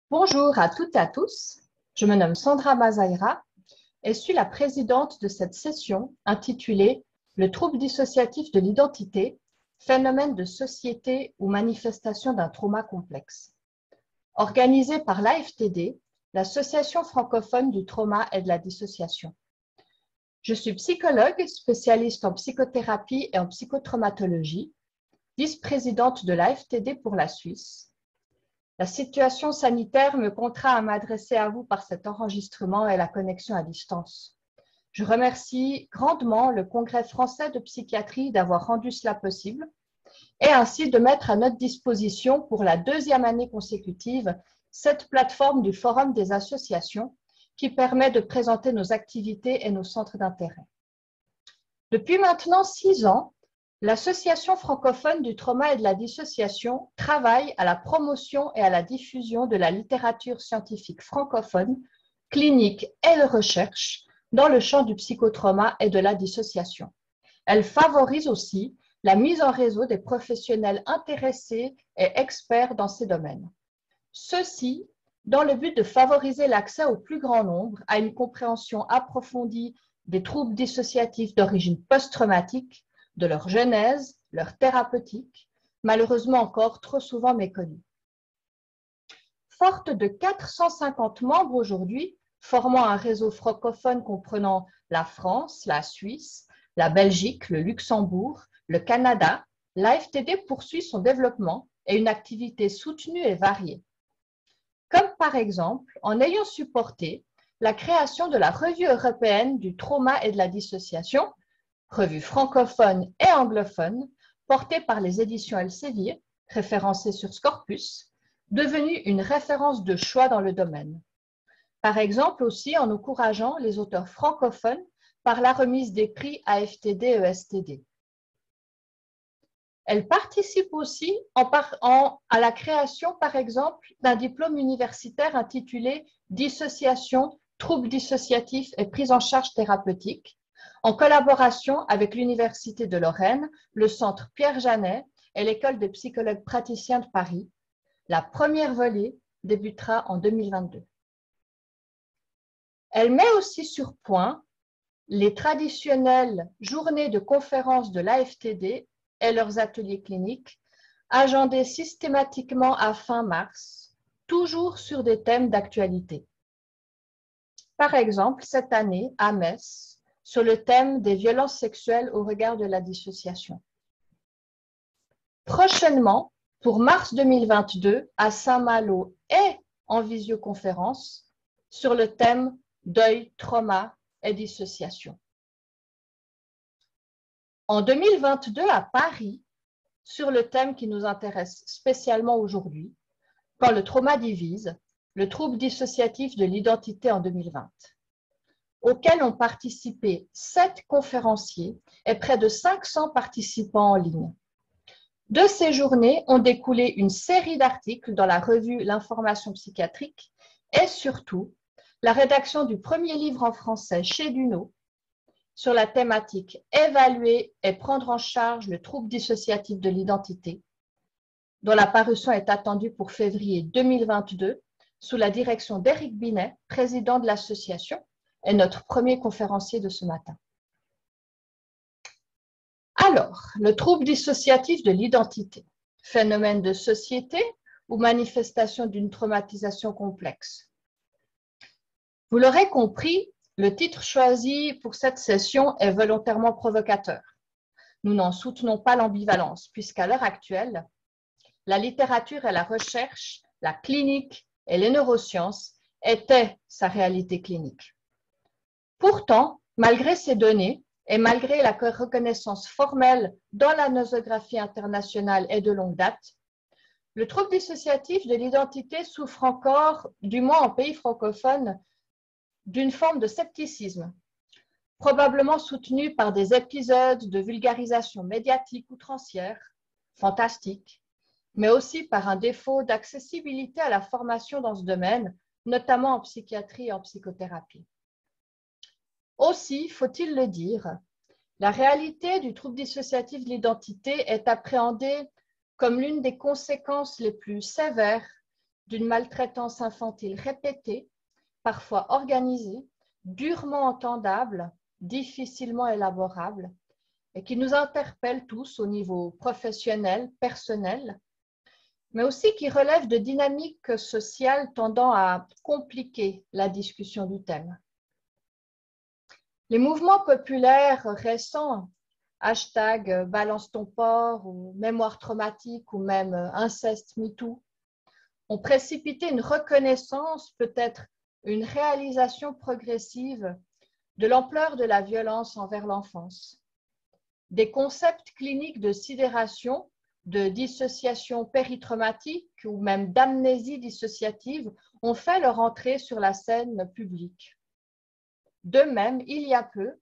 Bonjour à toutes et à tous, je me nomme Sandra Mazaira et suis la présidente de cette session intitulée « Le trouble dissociatif de l'identité, phénomène de société ou manifestation d'un trauma complexe », organisée par l'AFTD, l'Association francophone du trauma et de la dissociation. Je suis psychologue, spécialiste en psychothérapie et en psychotraumatologie, vice-présidente de l'AFTD pour la Suisse. La situation sanitaire me contraint à m'adresser à vous par cet enregistrement et la connexion à distance. Je remercie grandement le Congrès français de psychiatrie d'avoir rendu cela possible et ainsi de mettre à notre disposition pour la deuxième année consécutive cette plateforme du Forum des associations qui permet de présenter nos activités et nos centres d'intérêt. Depuis maintenant 6 ans, l'Association francophone du trauma et de la dissociation travaille à la promotion et à la diffusion de la littérature scientifique francophone, clinique et de recherche dans le champ du psychotrauma et de la dissociation. Elle favorise aussi la mise en réseau des professionnels intéressés et experts dans ces domaines. Ceci dans le but de favoriser l'accès au plus grand nombre à une compréhension approfondie des troubles dissociatifs d'origine post-traumatique, de leur genèse, leur thérapeutique, malheureusement encore trop souvent méconnue. Forte de 450 membres aujourd'hui, formant un réseau francophone comprenant la France, la Suisse, la Belgique, le Luxembourg, le Canada, l'AFTD poursuit son développement et une activité soutenue et variée. Comme par exemple en ayant supporté la création de la Revue européenne du trauma et de la dissociation, revue francophone et anglophone, portée par les éditions Elsevier, référencée sur Scopus, devenue une référence de choix dans le domaine. Par exemple aussi en encourageant les auteurs francophones par la remise des prix AFTD-ESTD. Elle participe aussi à la création, par exemple, d'un diplôme universitaire intitulé « Dissociation, troubles dissociatifs et prise en charge thérapeutique », en collaboration avec l'Université de Lorraine, le Centre Pierre-Janet et l'École des psychologues praticiens de Paris. La première volée débutera en 2022. Elle met aussi sur point les traditionnelles journées de conférences de l'AFTD et leurs ateliers cliniques, agendés systématiquement à fin mars, toujours sur des thèmes d'actualité. Par exemple, cette année, à Metz, sur le thème des violences sexuelles au regard de la dissociation. Prochainement, pour mars 2022, à Saint-Malo et en visioconférence, sur le thème deuil, trauma et dissociation. En 2022, à Paris, sur le thème qui nous intéresse spécialement aujourd'hui, quand le trauma divise, le trouble dissociatif de l'identité en 2020, auquel ont participé 7 conférenciers et près de 500 participants en ligne. De ces journées ont découlé une série d'articles dans la revue L'Information psychiatrique et surtout la rédaction du premier livre en français chez Duno sur la thématique « Évaluer et prendre en charge le trouble dissociatif de l'identité », dont la parution est attendue pour février 2022, sous la direction d'Éric Binet, président de l'association, et notre premier conférencier de ce matin. Alors, le trouble dissociatif de l'identité, phénomène de société ou manifestation d'une traumatisation complexe. Vous l'aurez compris, le titre choisi pour cette session est volontairement provocateur. Nous n'en soutenons pas l'ambivalence, puisqu'à l'heure actuelle, la littérature et la recherche, la clinique et les neurosciences étaient sa réalité clinique. Pourtant, malgré ces données et malgré la reconnaissance formelle dans la nosographie internationale et de longue date, le trouble dissociatif de l'identité souffre encore, du moins en pays francophones, d'une forme de scepticisme, probablement soutenu par des épisodes de vulgarisation médiatique outrancière, fantastique, mais aussi par un défaut d'accessibilité à la formation dans ce domaine, notamment en psychiatrie et en psychothérapie. Aussi, faut-il le dire, la réalité du trouble dissociatif de l'identité est appréhendée comme l'une des conséquences les plus sévères d'une maltraitance infantile répétée, parfois organisée, durement entendable, difficilement élaborable, et qui nous interpelle tous au niveau professionnel, personnel, mais aussi qui relève de dynamiques sociales tendant à compliquer la discussion du thème. Les mouvements populaires récents, hashtag balance ton porc ou mémoire traumatique ou même inceste MeToo, ont précipité une reconnaissance, peut-être une réalisation progressive de l'ampleur de la violence envers l'enfance. Des concepts cliniques de sidération, de dissociation péritraumatique ou même d'amnésie dissociative ont fait leur entrée sur la scène publique. De même, il y a peu,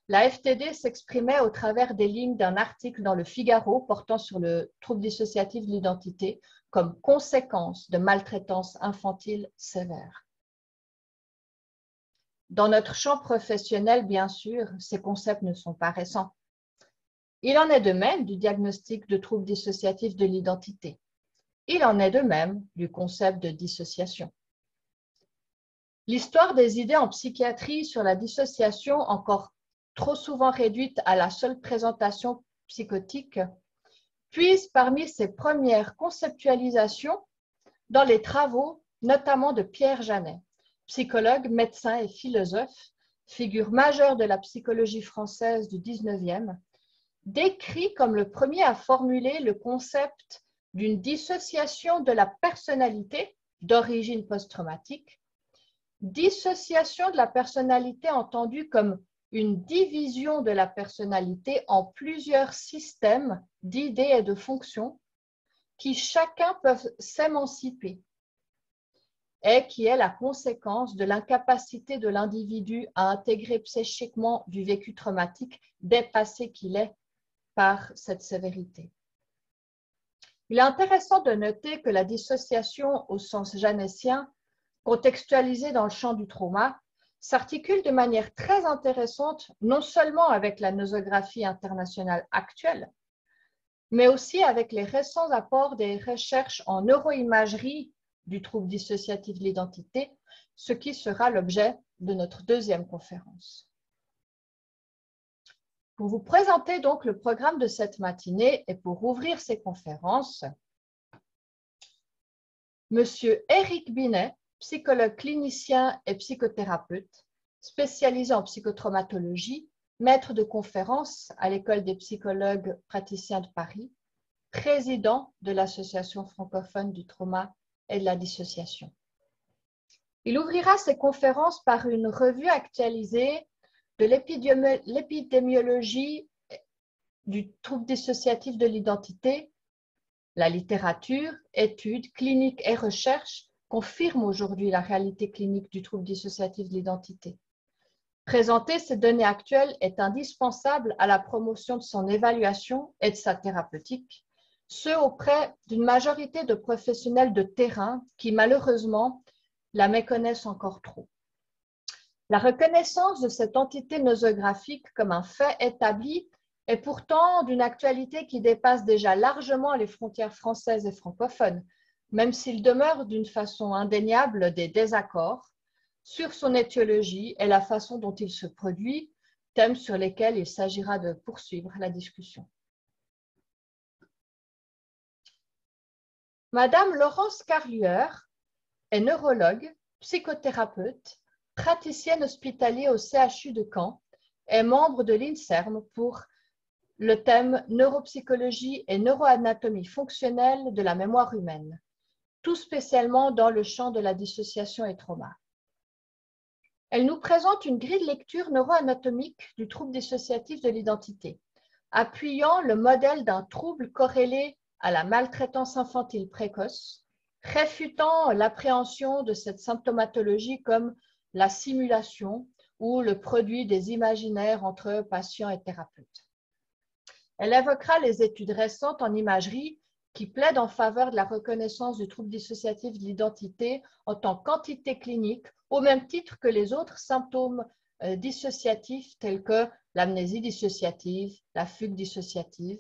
la FTD s'exprimait au travers des lignes d'un article dans le Figaro portant sur le trouble dissociatif de l'identité comme conséquence de maltraitance infantile sévère. Dans notre champ professionnel, bien sûr, ces concepts ne sont pas récents. Il en est de même du diagnostic de trouble dissociatif de l'identité. Il en est de même du concept de dissociation. L'histoire des idées en psychiatrie sur la dissociation, encore trop souvent réduite à la seule présentation psychotique, puise parmi ses premières conceptualisations dans les travaux notamment de Pierre Janet, psychologue, médecin et philosophe, figure majeure de la psychologie française du XIXe, décrit comme le premier à formuler le concept d'une dissociation de la personnalité d'origine post-traumatique, dissociation de la personnalité entendue comme une division de la personnalité en plusieurs systèmes d'idées et de fonctions qui chacun peuvent s'émanciper et qui est la conséquence de l'incapacité de l'individu à intégrer psychiquement du vécu traumatique dépassé qu'il est par cette sévérité. Il est intéressant de noter que la dissociation au sens janétien, contextualisée dans le champ du trauma, s'articule de manière très intéressante non seulement avec la nosographie internationale actuelle, mais aussi avec les récents apports des recherches en neuroimagerie du trouble dissociatif de l'identité, ce qui sera l'objet de notre deuxième conférence. Pour vous présenter donc le programme de cette matinée et pour ouvrir ces conférences, Monsieur Éric Binet, psychologue clinicien et psychothérapeute, spécialisé en psychotraumatologie, maître de conférences à l'École des psychologues praticiens de Paris, président de l'Association francophone du trauma et de la dissociation. Il ouvrira ses conférences par une revue actualisée de l'épidémiologie du trouble dissociatif de l'identité. La littérature, études, cliniques et recherches confirment aujourd'hui la réalité clinique du trouble dissociatif de l'identité. Présenter ces données actuelles est indispensable à la promotion de son évaluation et de sa thérapeutique, ce auprès d'une majorité de professionnels de terrain qui, malheureusement, la méconnaissent encore trop. La reconnaissance de cette entité nosographique comme un fait établi est pourtant d'une actualité qui dépasse déjà largement les frontières françaises et francophones, même s'il demeure d'une façon indéniable des désaccords sur son étiologie et la façon dont il se produit, thèmes sur lesquels il s'agira de poursuivre la discussion. Madame Laurence Carlueur est neurologue, psychothérapeute, praticienne hospitalière au CHU de Caen et membre de l'INSERM pour le thème neuropsychologie et neuroanatomie fonctionnelle de la mémoire humaine, tout spécialement dans le champ de la dissociation et trauma. Elle nous présente une grille de lecture neuroanatomique du trouble dissociatif de l'identité, appuyant le modèle d'un trouble corrélé à la maltraitance infantile précoce, réfutant l'appréhension de cette symptomatologie comme la simulation ou le produit des imaginaires entre patients et thérapeutes. Elle évoquera les études récentes en imagerie qui plaident en faveur de la reconnaissance du trouble dissociatif de l'identité en tant qu'entité clinique, au même titre que les autres symptômes dissociatifs tels que l'amnésie dissociative, la fugue dissociative.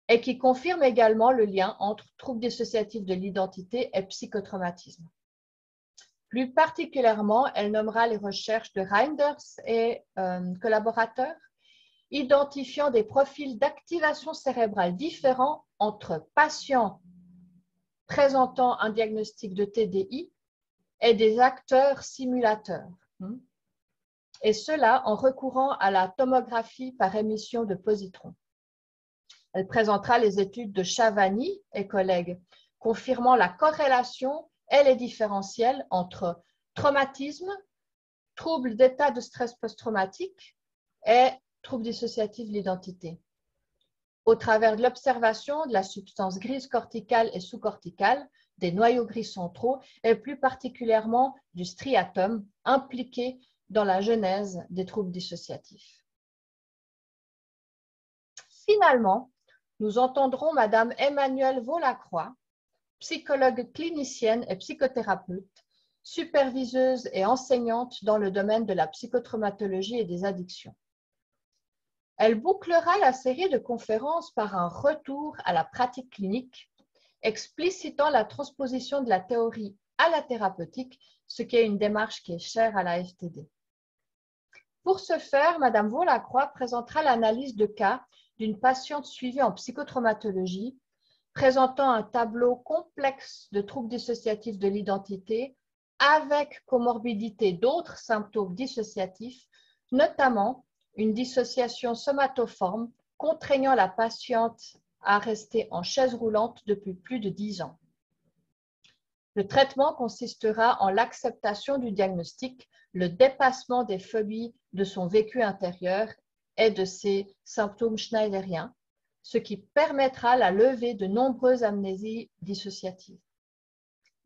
et qui confirme également le lien entre troubles dissociatifs de l'identité et psychotraumatisme. Plus particulièrement, elle nommera les recherches de Reinders et collaborateurs, identifiant des profils d'activation cérébrale différents entre patients présentant un diagnostic de TDI et des acteurs simulateurs. Et cela en recourant à la tomographie par émission de positrons. Elle présentera les études de Chavani et collègues, confirmant la corrélation et les différentiels entre traumatisme, troubles d'état de stress post-traumatique et troubles dissociatifs de l'identité, au travers de l'observation de la substance grise corticale et sous-corticale, des noyaux gris centraux et plus particulièrement du striatum impliqué dans la genèse des troubles dissociatifs. Finalement, nous entendrons Madame Emmanuelle Vaulacroix, psychologue clinicienne et psychothérapeute, superviseuse et enseignante dans le domaine de la psychotraumatologie et des addictions. Elle bouclera la série de conférences par un retour à la pratique clinique, explicitant la transposition de la théorie à la thérapeutique, ce qui est une démarche qui est chère à la FTD. Pour ce faire, Madame Vaulacroix présentera l'analyse de cas d'une patiente suivie en psychotraumatologie, présentant un tableau complexe de troubles dissociatifs de l'identité avec comorbidité d'autres symptômes dissociatifs, notamment une dissociation somatoforme contraignant la patiente à rester en chaise roulante depuis plus de 10 ans. Le traitement consistera en l'acceptation du diagnostic, le dépassement des phobies de son vécu intérieur et de ses symptômes schneideriens, ce qui permettra la levée de nombreuses amnésies dissociatives.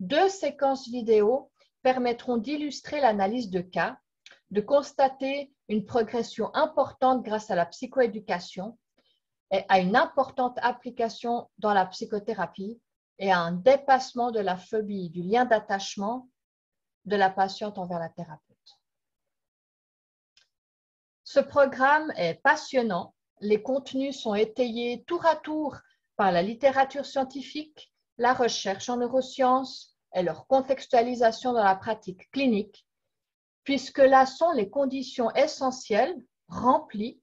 2 séquences vidéo permettront d'illustrer l'analyse de cas, de constater une progression importante grâce à la psychoéducation et à une importante application dans la psychothérapie et à un dépassement de la phobie du lien d'attachement de la patiente envers la thérapeute. Ce programme est passionnant. Les contenus sont étayés tour à tour par la littérature scientifique, la recherche en neurosciences et leur contextualisation dans la pratique clinique, puisque là sont les conditions essentielles remplies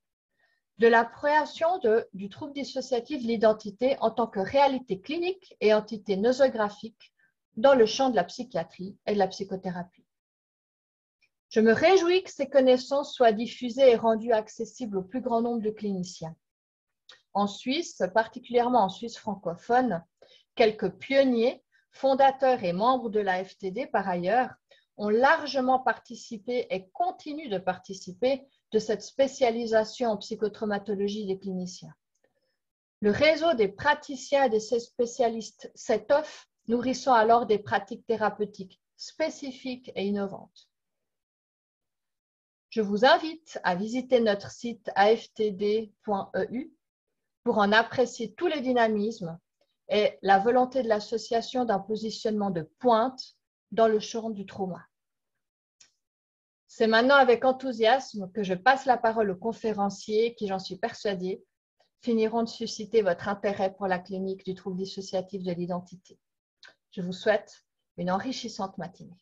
de la création du trouble dissociatif de l'identité en tant que réalité clinique et entité nosographique dans le champ de la psychiatrie et de la psychothérapie. Je me réjouis que ces connaissances soient diffusées et rendues accessibles au plus grand nombre de cliniciens. En Suisse, particulièrement en Suisse francophone, quelques pionniers, fondateurs et membres de la FTD par ailleurs, ont largement participé et continuent de participer de cette spécialisation en psychotraumatologie des cliniciens. Le réseau des praticiens et des spécialistes s'étoffe, nourrissant alors des pratiques thérapeutiques spécifiques et innovantes. Je vous invite à visiter notre site aftd.eu pour en apprécier tous les dynamismes et la volonté de l'association d'un positionnement de pointe dans le champ du trauma. C'est maintenant avec enthousiasme que je passe la parole aux conférenciers qui, j'en suis persuadée, finiront de susciter votre intérêt pour la clinique du trouble dissociatif de l'identité. Je vous souhaite une enrichissante matinée.